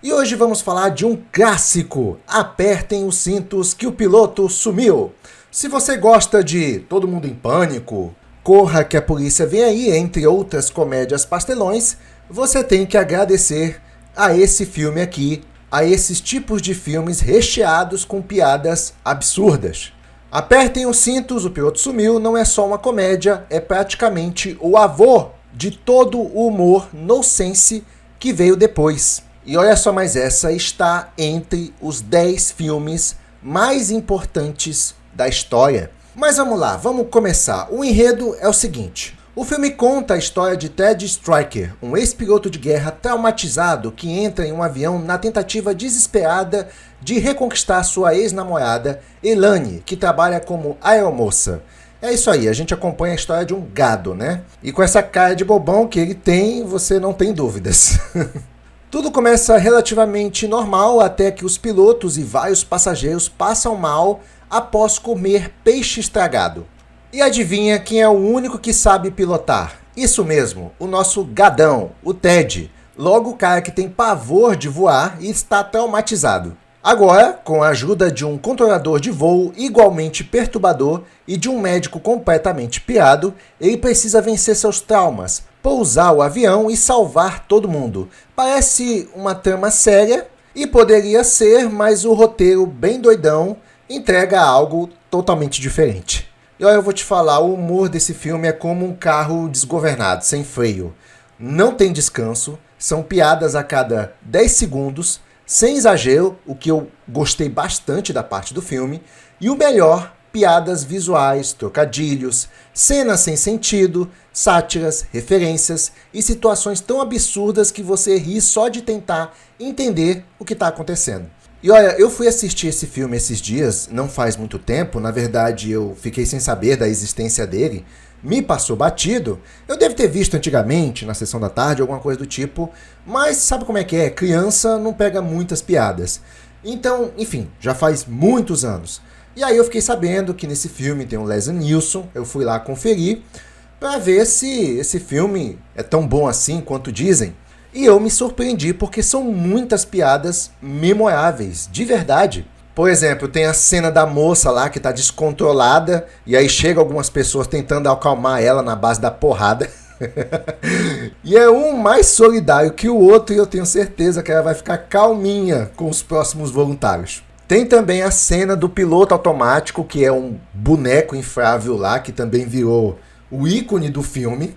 E hoje vamos falar de um clássico. Apertem os cintos que o piloto sumiu. Se você gosta de Todo Mundo em Pânico, Corra que a Polícia Vem Aí, entre outras comédias pastelões, você tem que agradecer a esse filme aqui, a esses tipos de filmes recheados com piadas absurdas. Apertem os cintos, o piloto sumiu, não é só uma comédia, é praticamente o avô de todo o humor nonsense que veio depois. E olha só, mas essa está entre os 10 filmes mais importantes da história. Mas vamos lá, vamos começar. O enredo é o seguinte. O filme conta a história de Ted Striker, um ex-piloto de guerra traumatizado que entra em um avião na tentativa desesperada de reconquistar sua ex-namorada, Elaine, que trabalha como aeromoça. É isso aí, a gente acompanha a história de um gado, né? E com essa cara de bobão que ele tem, você não tem dúvidas. Tudo começa relativamente normal até que os pilotos e vários passageiros passam mal após comer peixe estragado. E adivinha quem é o único que sabe pilotar? Isso mesmo, o nosso gadão, o Ted. Logo o cara que tem pavor de voar e está traumatizado. Agora, com a ajuda de um controlador de voo igualmente perturbador e de um médico completamente pirado, ele precisa vencer seus traumas, pousar o avião e salvar todo mundo. Parece uma trama séria e poderia ser, mas o roteiro bem doidão entrega algo totalmente diferente. E olha, eu vou te falar, o humor desse filme é como um carro desgovernado, sem freio. Não tem descanso, são piadas a cada 10 segundos, sem exagero, o que eu gostei bastante da parte do filme, e o melhor, piadas visuais, trocadilhos, cenas sem sentido, sátiras, referências e situações tão absurdas que você ri só de tentar entender o que está acontecendo. E olha, eu fui assistir esse filme esses dias, não faz muito tempo, na verdade eu fiquei sem saber da existência dele, me passou batido, eu devo ter visto antigamente, na sessão da tarde, alguma coisa do tipo, mas sabe como é que é? Criança não pega muitas piadas. Então, enfim, já faz muitos anos. E aí eu fiquei sabendo que nesse filme tem o Leslie Nielsen, eu fui lá conferir para ver se esse filme é tão bom assim quanto dizem. E eu me surpreendi porque são muitas piadas memoráveis, de verdade. Por exemplo, tem a cena da moça lá que tá descontrolada e aí chega algumas pessoas tentando acalmar ela na base da porrada. E é um mais solidário que o outro e eu tenho certeza que ela vai ficar calminha com os próximos voluntários. Tem também a cena do piloto automático, que é um boneco inflável lá, que também virou o ícone do filme.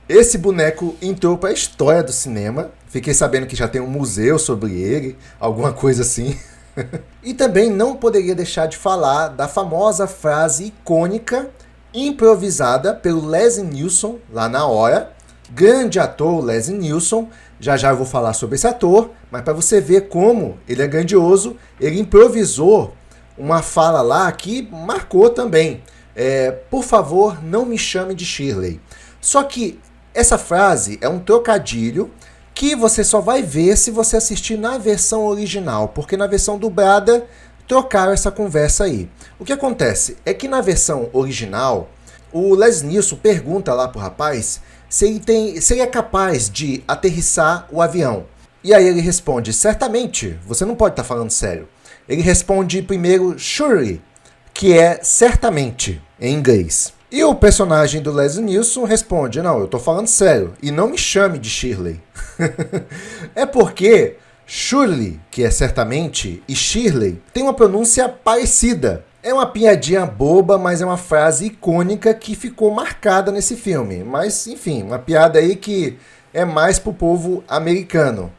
Esse boneco entrou para a história do cinema. Fiquei sabendo que já tem um museu sobre ele, alguma coisa assim. E também não poderia deixar de falar da famosa frase icônica, improvisada pelo Leslie Nielsen, lá na hora. Grande ator Leslie Nielsen. Já eu vou falar sobre esse ator, mas para você ver como ele é grandioso, ele improvisou uma fala lá que marcou também. Por favor, não me chame de Shirley. Só que essa frase é um trocadilho que você só vai ver se você assistir na versão original, porque na versão dublada trocaram essa conversa aí. O que acontece é que na versão original, o Leslie Nielsen pergunta lá pro rapaz se ele é capaz de aterrissar o avião. E aí ele responde, certamente, você não pode estar falando sério. Ele responde primeiro, surely, que é certamente, em inglês. E o personagem do Leslie Nielsen responde, não, eu estou falando sério, e não me chame de Shirley. É porque surely, que é certamente, e Shirley tem uma pronúncia parecida. É uma piadinha boba, mas é uma frase icônica que ficou marcada nesse filme. Mas, enfim, uma piada aí que é mais pro povo americano,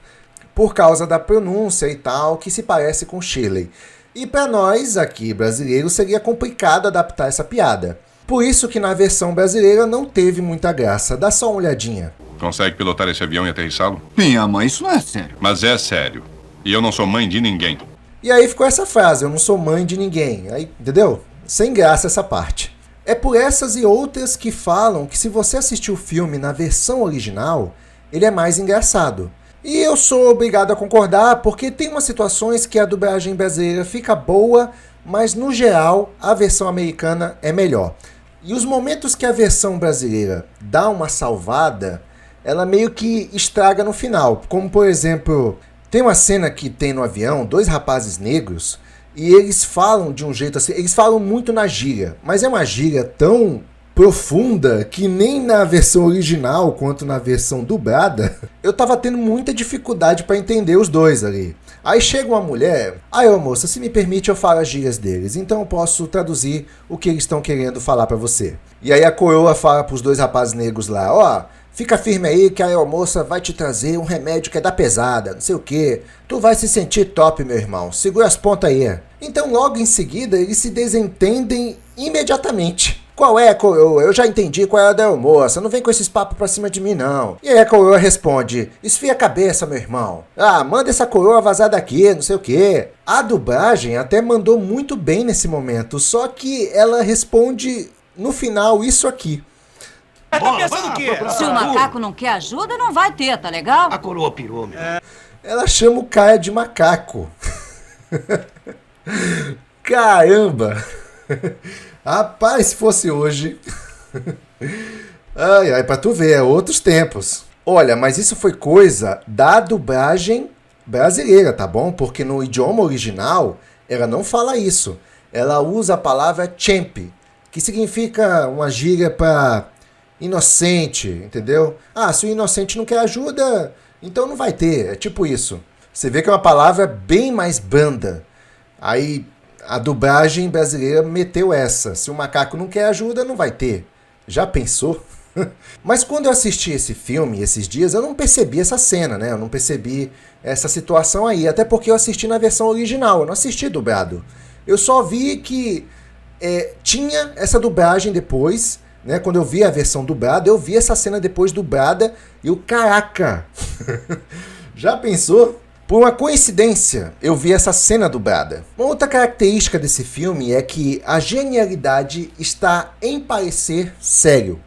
por causa da pronúncia e tal, que se parece com Shirley. E para nós, aqui brasileiros, seria complicado adaptar essa piada. Por isso que na versão brasileira não teve muita graça. Dá só uma olhadinha. Consegue pilotar esse avião e aterrissá-lo? Minha mãe, isso não é sério. Mas é sério. E eu não sou mãe de ninguém. E aí ficou essa frase, eu não sou mãe de ninguém. Aí, entendeu? Sem graça essa parte. É por essas e outras que falam que se você assistir o filme na versão original, ele é mais engraçado. E eu sou obrigado a concordar porque tem umas situações que a dublagem brasileira fica boa, mas no geral a versão americana é melhor. E os momentos que a versão brasileira dá uma salvada ela meio que estraga no final. Como, por exemplo, tem uma cena que tem no avião, 2 rapazes negros, e eles falam de um jeito assim, eles falam muito na gíria, mas é uma gíria tão profunda que nem na versão original quanto na versão dublada, eu tava tendo muita dificuldade para entender os dois ali. Aí chega uma mulher, ô moça, se me permite eu falo as gírias deles, então eu posso traduzir o que eles estão querendo falar para você. E aí a coroa fala pros 2 rapazes negros lá, fica firme aí que a aeromoça vai te trazer um remédio que é da pesada, não sei o que. Tu vai se sentir top, meu irmão. Segura as pontas aí. Então logo em seguida eles se desentendem imediatamente. Qual é, coroa? Eu já entendi qual é a da aeromoça. Não vem com esses papos pra cima de mim, não. E aí a coroa responde, esfria a cabeça, meu irmão. Manda essa coroa vazar daqui, não sei o que. A dublagem até mandou muito bem nesse momento, só que ela responde no final isso aqui. Tá pensando o quê? Se o macaco não quer ajuda, não vai ter, tá legal? A coroa pirou, meu. Ela chama o cara de macaco. Caramba! Rapaz, se fosse hoje... ai, pra tu ver, é outros tempos. Olha, mas isso foi coisa da dublagem brasileira, tá bom? Porque no idioma original, ela não fala isso. Ela usa a palavra champ, que significa uma gíria pra inocente, entendeu? Se o inocente não quer ajuda, então não vai ter. É tipo isso. Você vê que é uma palavra bem mais branda. Aí a dublagem brasileira meteu essa. Se o macaco não quer ajuda, não vai ter. Já pensou? Mas quando eu assisti esse filme, esses dias, eu não percebi essa cena, né? Eu não percebi essa situação aí. Até porque eu assisti na versão original, eu não assisti dublado. Eu só vi que tinha essa dublagem depois, né? Quando eu vi a versão dublada, eu vi essa cena depois dublada e caraca! Já pensou? Por uma coincidência, eu vi essa cena dublada. Uma outra característica desse filme é que a genialidade está em parecer sério.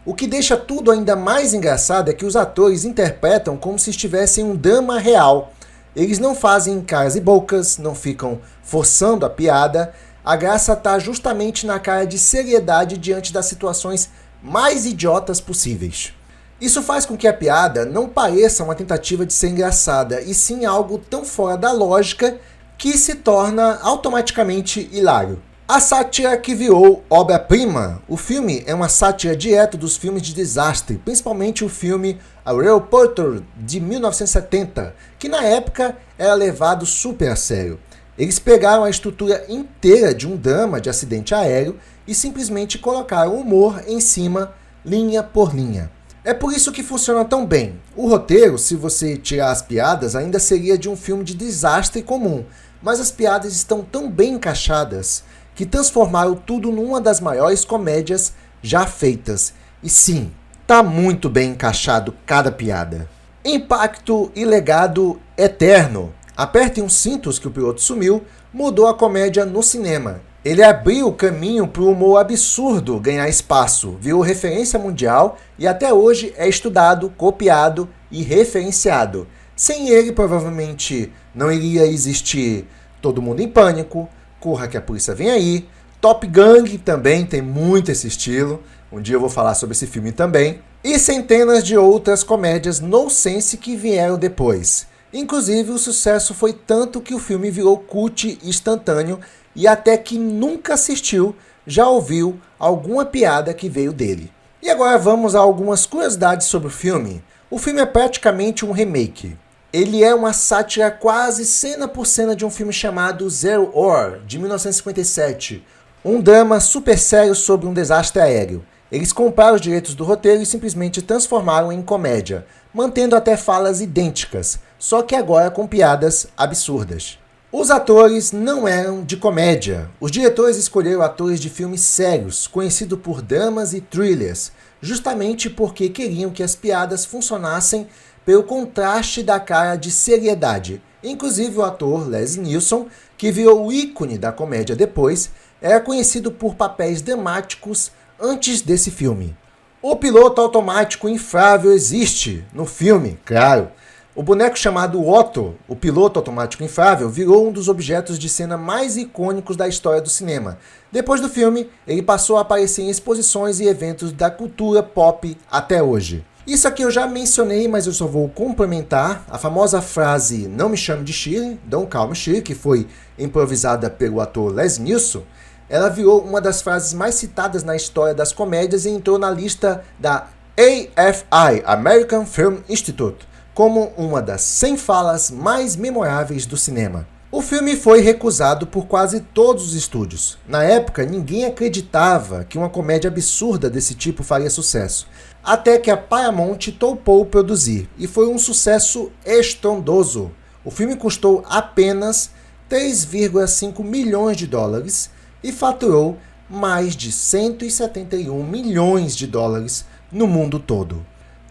O que deixa tudo ainda mais engraçado é que os atores interpretam como se estivessem em um drama real. Eles não fazem caras e bocas, não ficam forçando a piada. A graça está justamente na cara de seriedade diante das situações mais idiotas possíveis. Isso faz com que a piada não pareça uma tentativa de ser engraçada, e sim algo tão fora da lógica que se torna automaticamente hilário. A sátira que virou obra-prima. O filme é uma sátira direta dos filmes de desastre, principalmente o filme A Real Porter, de 1970, que na época era levado super a sério. Eles pegaram a estrutura inteira de um drama de acidente aéreo e simplesmente colocaram humor em cima, linha por linha. É por isso que funciona tão bem. O roteiro, se você tirar as piadas, ainda seria de um filme de desastre comum, mas as piadas estão tão bem encaixadas que transformaram tudo numa das maiores comédias já feitas. E sim, tá muito bem encaixado cada piada. Impacto e legado eterno. Apertem os cintos que o piloto sumiu, mudou a comédia no cinema. Ele abriu o caminho para o humor absurdo ganhar espaço, virou referência mundial e até hoje é estudado, copiado e referenciado. Sem ele, provavelmente, não iria existir Todo Mundo em Pânico, Corra que a Polícia Vem Aí, Top Gun também tem muito esse estilo, um dia eu vou falar sobre esse filme também, e centenas de outras comédias nonsense que vieram depois. Inclusive, o sucesso foi tanto que o filme virou cult instantâneo e até quem nunca assistiu já ouviu alguma piada que veio dele. E agora vamos a algumas curiosidades sobre o filme. O filme é praticamente um remake. Ele é uma sátira quase cena por cena de um filme chamado Zero Hour, de 1957. Um drama super sério sobre um desastre aéreo. Eles compraram os direitos do roteiro e simplesmente transformaram em comédia, mantendo até falas idênticas, só que agora com piadas absurdas. Os atores não eram de comédia. Os diretores escolheram atores de filmes sérios, conhecidos por dramas e thrillers, justamente porque queriam que as piadas funcionassem pelo contraste da cara de seriedade. Inclusive o ator Leslie Nielsen, que virou o ícone da comédia depois, era conhecido por papéis dramáticos antes desse filme. O piloto automático inflável existe no filme, claro. O boneco chamado Otto, o piloto automático inflável, virou um dos objetos de cena mais icônicos da história do cinema. Depois do filme, ele passou a aparecer em exposições e eventos da cultura pop até hoje. Isso aqui eu já mencionei, mas eu só vou complementar. A famosa frase "Não me chame de Shirley", "Don't call me Shirley", que foi improvisada pelo ator Leslie Nielsen, ela virou uma das frases mais citadas na história das comédias e entrou na lista da AFI, American Film Institute, como uma das 100 falas mais memoráveis do cinema. O filme foi recusado por quase todos os estúdios. Na época, ninguém acreditava que uma comédia absurda desse tipo faria sucesso, até que a Paramount topou produzir, e foi um sucesso estrondoso. O filme custou apenas 3,5 milhões de dólares e faturou mais de 171 milhões de dólares no mundo todo.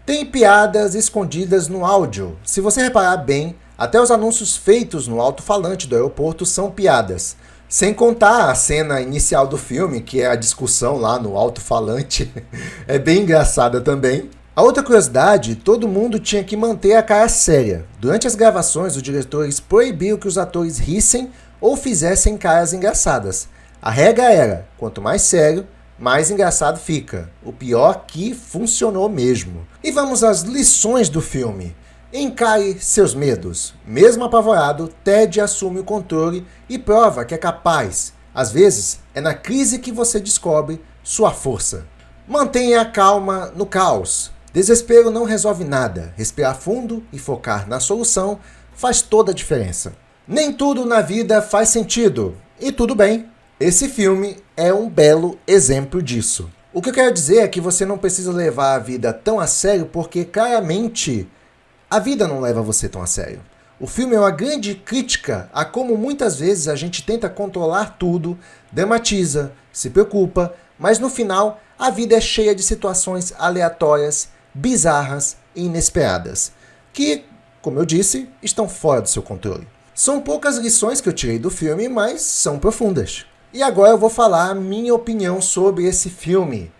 Tem piadas escondidas no áudio. Se você reparar bem, até os anúncios feitos no alto-falante do aeroporto são piadas. Sem contar a cena inicial do filme, que é a discussão lá no alto-falante. É bem engraçada também. A outra curiosidade, todo mundo tinha que manter a cara séria. Durante as gravações, os diretores proibiam que os atores rissem ou fizessem caras engraçadas. A regra era, quanto mais sério, mais engraçado fica. O pior que funcionou mesmo. E vamos às lições do filme. Encare seus medos. Mesmo apavorado, Ted assume o controle e prova que é capaz. Às vezes, é na crise que você descobre sua força. Mantenha a calma no caos. Desespero não resolve nada. Respirar fundo e focar na solução faz toda a diferença. Nem tudo na vida faz sentido. E tudo bem. Esse filme é um belo exemplo disso. O que eu quero dizer é que você não precisa levar a vida tão a sério, porque claramente a vida não leva você tão a sério. O filme é uma grande crítica a como muitas vezes a gente tenta controlar tudo, dramatiza, se preocupa, mas no final a vida é cheia de situações aleatórias, bizarras e inesperadas, que, como eu disse, estão fora do seu controle. São poucas lições que eu tirei do filme, mas são profundas. E agora eu vou falar a minha opinião sobre esse filme.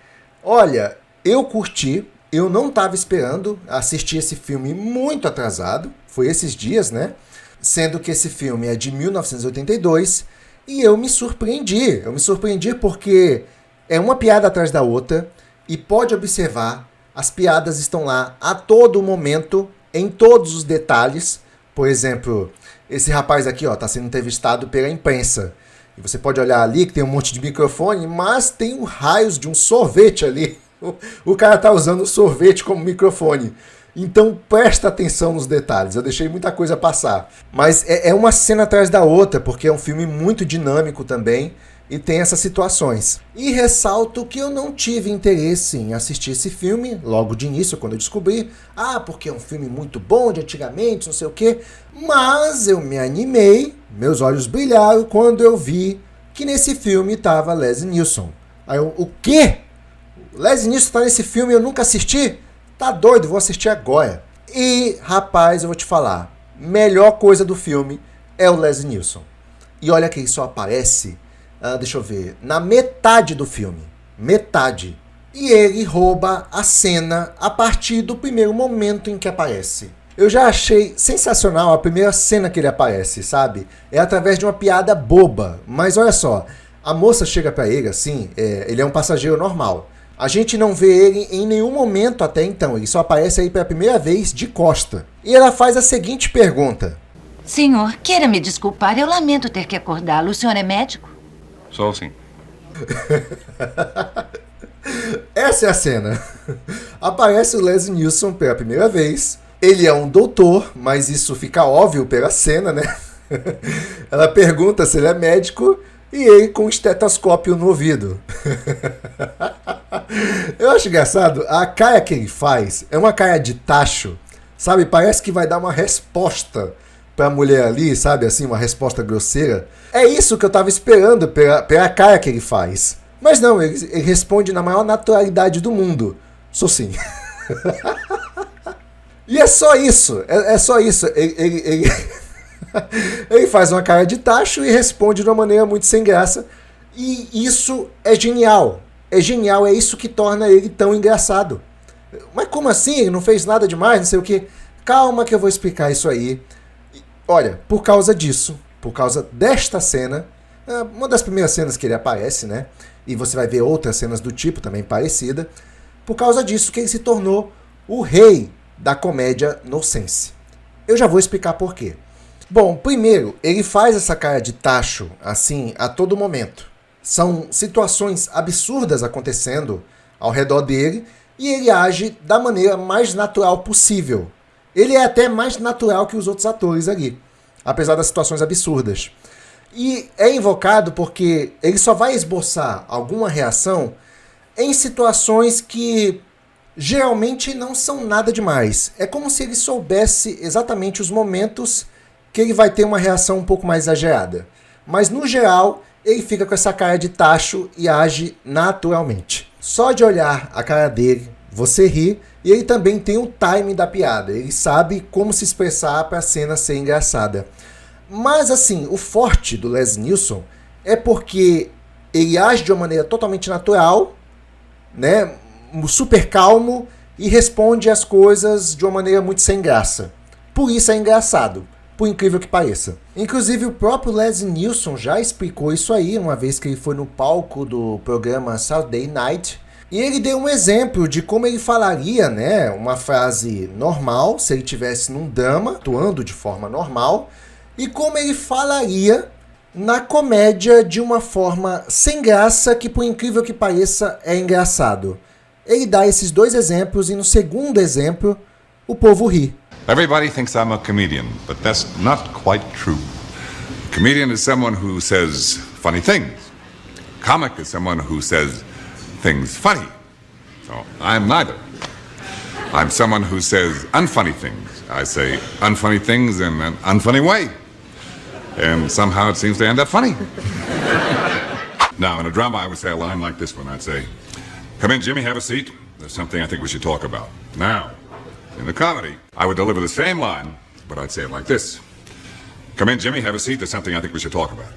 Olha, eu curti, eu não estava esperando assistir esse filme muito atrasado, foi esses dias, né? Sendo que esse filme é de 1982 e eu me surpreendi. Eu me surpreendi porque é uma piada atrás da outra e pode observar, as piadas estão lá a todo momento, em todos os detalhes. Por exemplo, esse rapaz aqui está sendo entrevistado pela imprensa. E você pode olhar ali que tem um monte de microfone, mas tem um raios de um sorvete ali. O cara está usando o sorvete como microfone. Então presta atenção nos detalhes. Eu deixei muita coisa passar. Mas é uma cena atrás da outra, porque é um filme muito dinâmico também. E tem essas situações. E ressalto que eu não tive interesse em assistir esse filme logo de início, quando eu descobri. Porque é um filme muito bom de antigamente, não sei o quê. Mas eu me animei, meus olhos brilharam quando eu vi que nesse filme estava Leslie Nielsen. Aí eu, o quê? Leslie Nielsen está nesse filme e eu nunca assisti? Tá doido, vou assistir agora. E, rapaz, eu vou te falar. Melhor coisa do filme é o Leslie Nielsen. E olha que ele só aparece... deixa eu ver, na metade do filme. Metade. E ele rouba a cena a partir do primeiro momento em que aparece. Eu já achei sensacional a primeira cena que ele aparece, sabe? É através de uma piada boba. Mas olha só, a moça chega pra ele assim, ele é um passageiro normal. A gente não vê ele em nenhum momento até então. Ele só aparece aí pela primeira vez de costa. E ela faz a seguinte pergunta. Senhor, queira me desculpar, eu lamento ter que acordá-lo. O senhor é médico? Sou sim. Essa é a cena. Aparece o Leslie Nielsen pela primeira vez. Ele é um doutor, mas isso fica óbvio pela cena, né? Ela pergunta se ele é médico e ele com um estetoscópio no ouvido. Eu acho engraçado, a cara que ele faz é uma cara de tacho, sabe? Parece que vai dar uma resposta pra mulher ali, sabe? Assim, uma resposta grosseira. É isso que eu tava esperando pela cara que ele faz. Mas não, ele responde na maior naturalidade do mundo. Sou sim. E é só isso. É só isso. Ele faz uma cara de tacho e responde de uma maneira muito sem graça. E isso é genial. É genial, é isso que torna ele tão engraçado. Mas como assim? Ele não fez nada demais, não sei o quê. Calma que eu vou explicar isso aí. Olha, por causa disso, por causa desta cena, uma das primeiras cenas que ele aparece, né? E você vai ver outras cenas do tipo também parecida. Por causa disso que ele se tornou o rei da comédia nonsense. Eu já vou explicar por quê. Bom, primeiro, ele faz essa cara de tacho, assim, a todo momento. São situações absurdas acontecendo ao redor dele e ele age da maneira mais natural possível. Ele é até mais natural que os outros atores ali, apesar das situações absurdas. E é invocado porque ele só vai esboçar alguma reação em situações que geralmente não são nada demais. É como se ele soubesse exatamente os momentos que ele vai ter uma reação um pouco mais exagerada. Mas no geral, ele fica com essa cara de tacho e age naturalmente. Só de olhar a cara dele, você ri, e ele também tem o time da piada. Ele sabe como se expressar para a cena ser engraçada. Mas assim, o forte do Leslie Nielsen é porque ele age de uma maneira totalmente natural, né, super calmo, e responde as coisas de uma maneira muito sem graça. Por isso é engraçado, por incrível que pareça. Inclusive o próprio Leslie Nielsen já explicou isso aí, uma vez que ele foi no palco do programa Saturday Night, e ele deu um exemplo de como ele falaria, né, uma frase normal, se ele estivesse num drama, atuando de forma normal, e como ele falaria na comédia de uma forma sem graça, que por incrível que pareça é engraçado. Ele dá esses dois exemplos e no segundo exemplo, o povo ri. Everybody thinks I'm a comedian, but that's not quite true. A comedian is someone who says funny things. A comic is someone who says things funny. So I'm neither. I'm someone who says unfunny things. I say unfunny things in an unfunny way. And somehow it seems to end up funny. Now, in a drama, I would say a line like this one. I'd say, "Come in, Jimmy, have a seat. There's something I think we should talk about." Now, in the comedy, I would deliver the same line, but I'd say it like this. "Come in, Jimmy, have a seat. There's something I think we should talk about."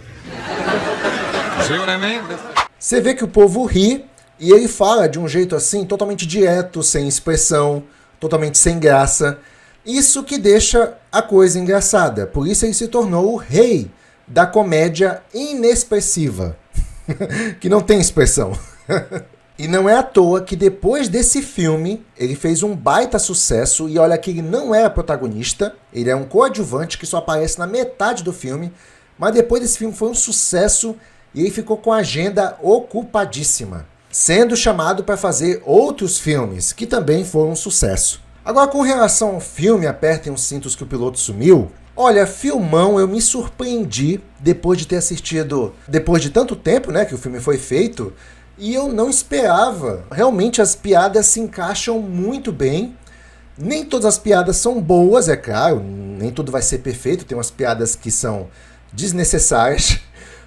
You see what I mean? Você vê que o povo ri e ele fala de um jeito assim, totalmente direto, sem expressão, totalmente sem graça. Isso que deixa a coisa engraçada. Por isso ele se tornou o rei da comédia inexpressiva. Que não tem expressão. E não é à toa que depois desse filme, ele fez um baita sucesso. E olha que ele não era protagonista. Ele é um coadjuvante que só aparece na metade do filme. Mas depois desse filme foi um sucesso e ele ficou com a agenda ocupadíssima, sendo chamado para fazer outros filmes, que também foram um sucesso. Agora, com relação ao filme Apertem os Cintos que o Piloto Sumiu, olha, filmão, eu me surpreendi depois de ter assistido, depois de tanto tempo, né, que o filme foi feito, e eu não esperava. Realmente as piadas se encaixam muito bem. Nem todas as piadas são boas, é claro, nem tudo vai ser perfeito, tem umas piadas que são desnecessárias,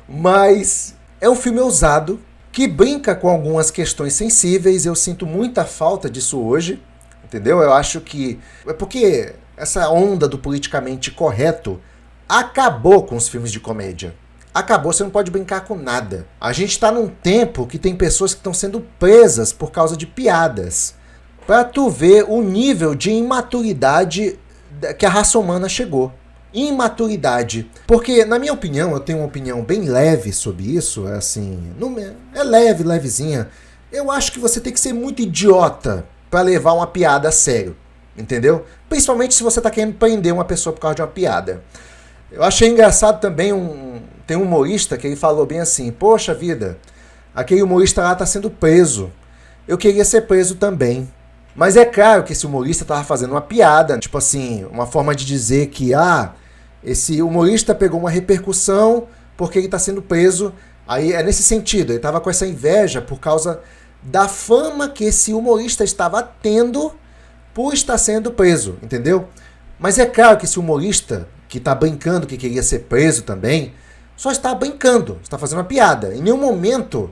mas é um filme ousado, que brinca com algumas questões sensíveis. Eu sinto muita falta disso hoje. Entendeu? Eu acho que é porque essa onda do politicamente correto acabou com os filmes de comédia. Acabou, você não pode brincar com nada. A gente está num tempo que tem pessoas que estão sendo presas por causa de piadas. Pra tu ver o nível de imaturidade que a raça humana chegou. Imaturidade. Porque, na minha opinião, eu tenho uma opinião bem leve sobre isso, assim, é leve, levezinha. Eu acho que você tem que ser muito idiota para levar uma piada a sério, entendeu? Principalmente se você tá querendo prender uma pessoa por causa de uma piada. Eu achei engraçado também, tem um humorista que ele falou bem assim, poxa vida, aquele humorista lá tá sendo preso, eu queria ser preso também. Mas é claro que esse humorista tava fazendo uma piada, tipo assim, uma forma de dizer que, esse humorista pegou uma repercussão porque ele tá sendo preso, aí é nesse sentido, ele tava com essa inveja por causa da fama que esse humorista estava tendo por estar sendo preso, entendeu? Mas é claro que esse humorista que está brincando que queria ser preso também, só está brincando, está fazendo uma piada. Em nenhum momento,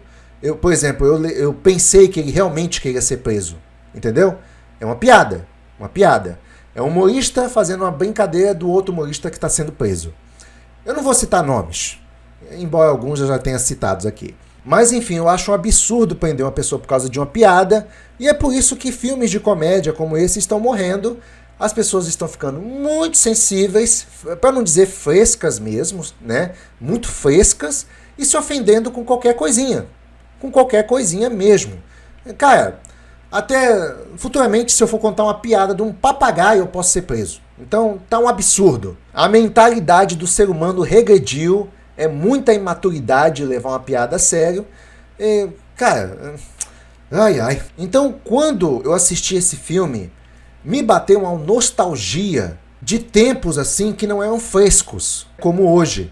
por exemplo, eu pensei que ele realmente queria ser preso, entendeu? É uma piada, uma piada. É um humorista fazendo uma brincadeira do outro humorista que está sendo preso. Eu não vou citar nomes, embora alguns eu já tenha citados aqui. Mas enfim, eu acho um absurdo prender uma pessoa por causa de uma piada, e é por isso que filmes de comédia como esse estão morrendo. As pessoas estão ficando muito sensíveis, para não dizer frescas mesmo, né? Muito frescas, e se ofendendo com qualquer coisinha. Com qualquer coisinha mesmo. Cara, Até futuramente, se eu for contar uma piada de um papagaio, eu posso ser preso. Então, tá um absurdo. A mentalidade do ser humano regrediu, é muita imaturidade levar uma piada a sério. E, cara, ai. Então, quando eu assisti esse filme, me bateu uma nostalgia de tempos assim que não eram frescos, como hoje.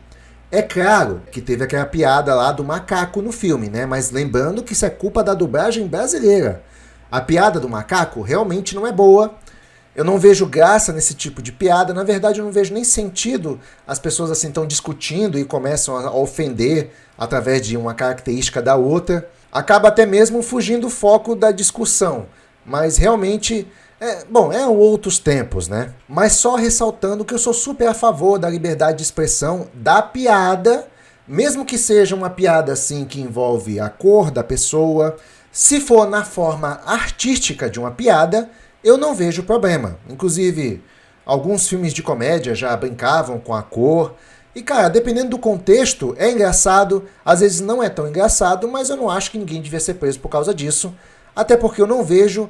É claro que teve aquela piada lá do macaco no filme, né? Mas lembrando que isso é culpa da dublagem brasileira. A piada do macaco realmente não é boa. Eu não vejo graça nesse tipo de piada. Na verdade, eu não vejo nem sentido as pessoas assim estão discutindo e começam a ofender através de uma característica da outra. Acaba até mesmo fugindo o foco da discussão. Mas realmente, eram outros tempos, né? Mas só ressaltando que eu sou super a favor da liberdade de expressão da piada, mesmo que seja uma piada assim que envolve a cor da pessoa. Se for na forma artística de uma piada, eu não vejo problema. Inclusive, alguns filmes de comédia já brincavam com a cor. E, cara, dependendo do contexto, é engraçado. Às vezes não é tão engraçado, mas eu não acho que ninguém devia ser preso por causa disso. Até porque eu não vejo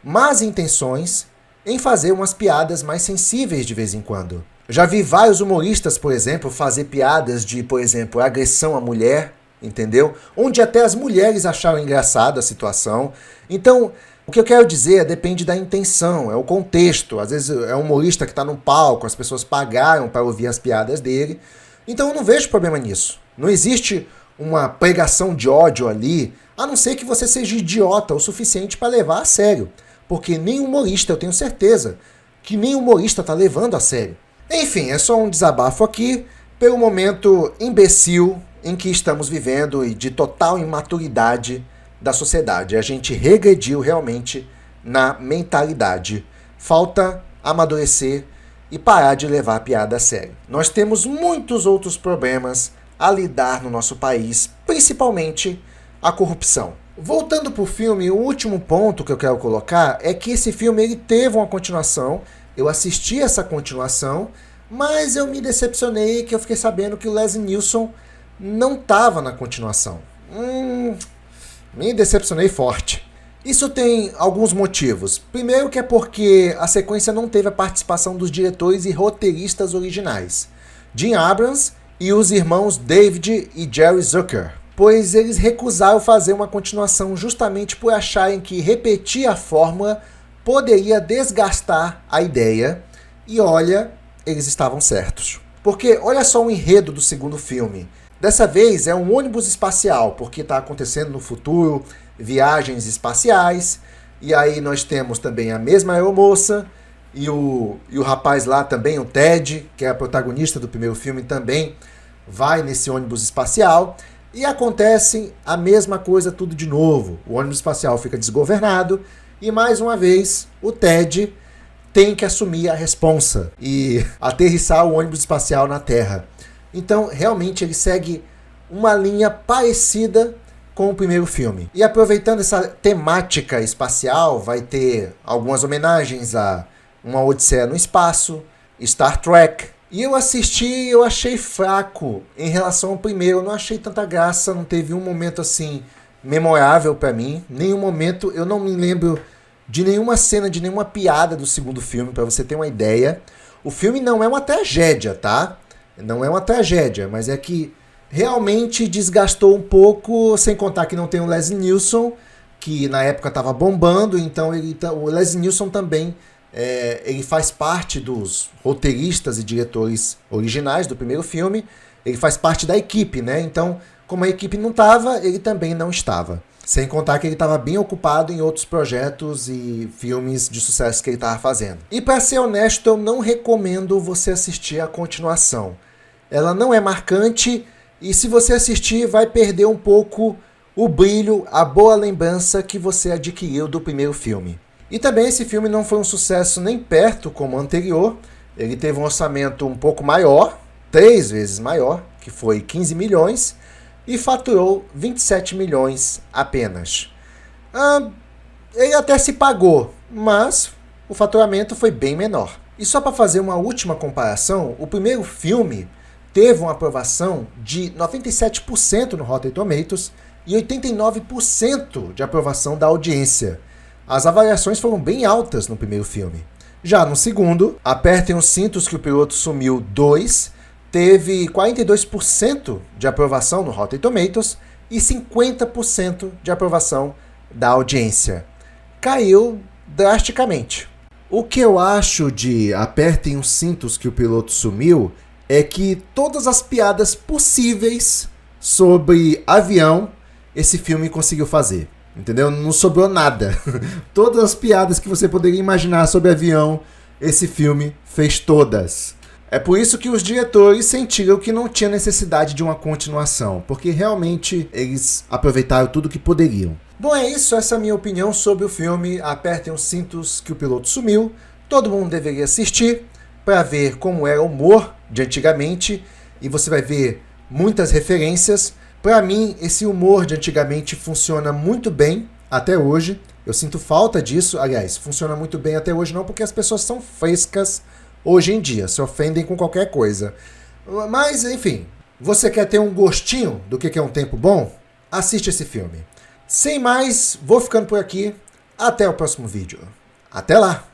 más intenções em fazer umas piadas mais sensíveis de vez em quando. Já vi vários humoristas, por exemplo, fazer piadas de, por exemplo, agressão à mulher, entendeu? Onde até as mulheres acharam engraçada a situação. Então, o que eu quero dizer depende da intenção, é o contexto. Às vezes é um humorista que está num palco, as pessoas pagaram para ouvir as piadas dele. Então eu não vejo problema nisso. Não existe uma pregação de ódio ali, a não ser que você seja idiota o suficiente para levar a sério. Porque nem humorista, eu tenho certeza, que nem humorista está levando a sério. Enfim, é só um desabafo aqui, pelo momento imbecil em que estamos vivendo e de total imaturidade da sociedade. A gente regrediu realmente na mentalidade. Falta amadurecer e parar de levar a piada a sério. Nós temos muitos outros problemas a lidar no nosso país, principalmente a corrupção. Voltando para o filme, o último ponto que eu quero colocar é que esse filme ele teve uma continuação. Eu assisti essa continuação, mas eu me decepcionei que eu fiquei sabendo que o Leslie Nielsen não estava na continuação. Me decepcionei forte. Isso tem alguns motivos. Primeiro que é porque a sequência não teve a participação dos diretores e roteiristas originais, Jim Abrams e os irmãos David e Jerry Zucker, pois eles recusaram fazer uma continuação justamente por acharem que repetir a fórmula poderia desgastar a ideia. E olha, eles estavam certos. Porque olha só o enredo do segundo filme. Dessa vez é um ônibus espacial, porque está acontecendo no futuro viagens espaciais. E aí nós temos também a mesma aeromoça e o rapaz lá também, o Ted, que é a protagonista do primeiro filme, também vai nesse ônibus espacial. E acontece a mesma coisa tudo de novo. O ônibus espacial fica desgovernado e mais uma vez o Ted tem que assumir a responsa e aterrissar o ônibus espacial na Terra. Então, realmente, ele segue uma linha parecida com o primeiro filme. E aproveitando essa temática espacial, vai ter algumas homenagens a Uma Odisseia no Espaço, Star Trek. E eu assisti e eu achei fraco em relação ao primeiro. Eu não achei tanta graça, não teve um momento assim memorável pra mim. Nenhum momento, eu não me lembro de nenhuma cena, de nenhuma piada do segundo filme, pra você ter uma ideia. O filme não é uma tragédia, tá? Não é uma tragédia, mas é que realmente desgastou um pouco, sem contar que não tem o Leslie Nielsen, que na época estava bombando, então o Leslie Nielsen também ele faz parte dos roteiristas e diretores originais do primeiro filme, ele faz parte da equipe, né? Então, como a equipe não estava, ele também não estava. Sem contar que ele estava bem ocupado em outros projetos e filmes de sucesso que ele estava fazendo. E para ser honesto, eu não recomendo você assistir a continuação. Ela não é marcante e se você assistir vai perder um pouco o brilho, a boa lembrança que você adquiriu do primeiro filme. E também esse filme não foi um sucesso nem perto como o anterior. Ele teve um orçamento um pouco maior, 3 vezes maior, que foi 15 milhões, e faturou 27 milhões apenas. Ele até se pagou, mas o faturamento foi bem menor. E só para fazer uma última comparação, o primeiro filme teve uma aprovação de 97% no Rotten Tomatoes e 89% de aprovação da audiência. as avaliações foram bem altas no primeiro filme. Já no segundo, Apertem os Cintos que o Piloto Sumiu 2 teve 42% de aprovação no Rotten Tomatoes e 50% de aprovação da audiência. Caiu drasticamente. O que eu acho de Apertem os Cintos que o Piloto Sumiu é que todas as piadas possíveis sobre avião esse filme conseguiu fazer. Entendeu? Não sobrou nada. Todas as piadas que você poderia imaginar sobre avião, esse filme fez todas. É por isso que os diretores sentiram que não tinha necessidade de uma continuação, porque realmente eles aproveitaram tudo que poderiam. Bom, é isso. Essa é a minha opinião sobre o filme Apertem os Cintos que o Piloto Sumiu. Todo mundo deveria assistir para ver como era o humor de antigamente, e você vai ver muitas referências. Para mim, esse humor de antigamente funciona muito bem até hoje. Eu sinto falta disso. Aliás, funciona muito bem até hoje não, porque as pessoas são frescas hoje em dia, se ofendem com qualquer coisa. Mas, enfim, você quer ter um gostinho do que é um tempo bom? Assiste esse filme. Sem mais, vou ficando por aqui. Até o próximo vídeo. Até lá!